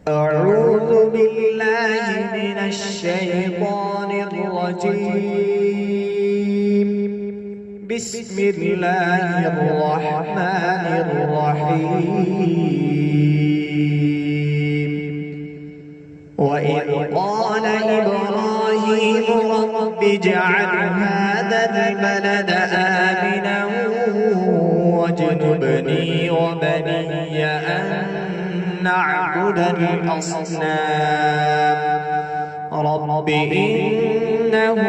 أعوذ بالله من الشيطان الرجيم. بسم الله الرحمن الرحيم. وإذ قال إبراهيم رب اجعل هذا البلد آمنا واجنبني وبني أن نعبد الأصنام. رب إنهن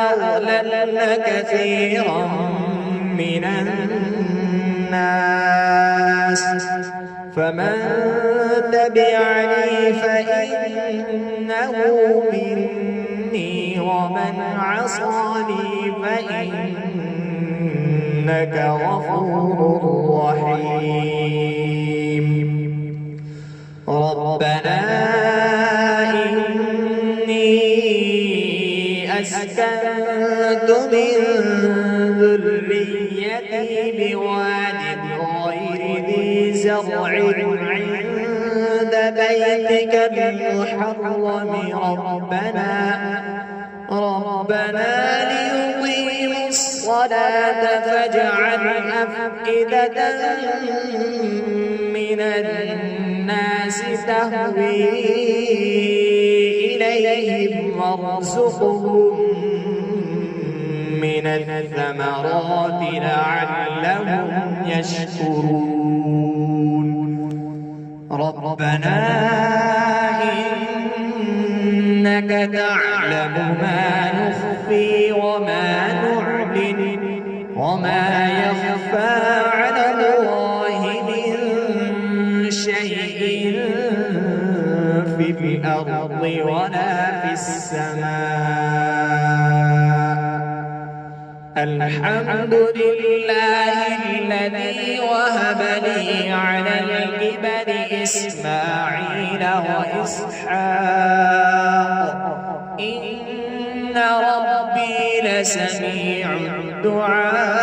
أضللن كثيرا من الناس فمن تبعني فإنه مني ومن عصاني فإنك غفور رحيم. ربنا إني أسكنت من ذريتي بواد غير ذي زرع عند بيتك المحرم ربنا ليقيموا الصلاة فاجعل أفئدة من الناس تهوي إليهم وارزقهم من الثمرات لعلهم يشكرون. ربنا إنك تعلم ما نخفي وما نعلن وما يخفى على الله من شيء في الأرض ولا في السماء. الحمد لله الذي وهب لي على الكبر إسماعيل وإسحاق إن ربي لسميع الدعاء.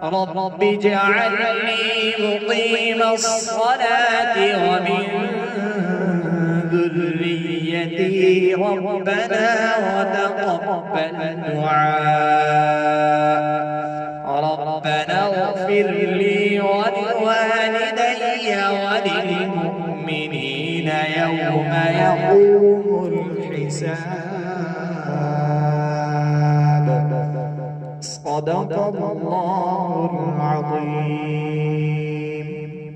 رب اجعلني مقيم الصلاة ومن ذريتي ربنا وتقبل دعاء. ربنا اغفر لي ولوالدي وللمؤمنين يوم يقوم الحساب. صدق الله العظيم.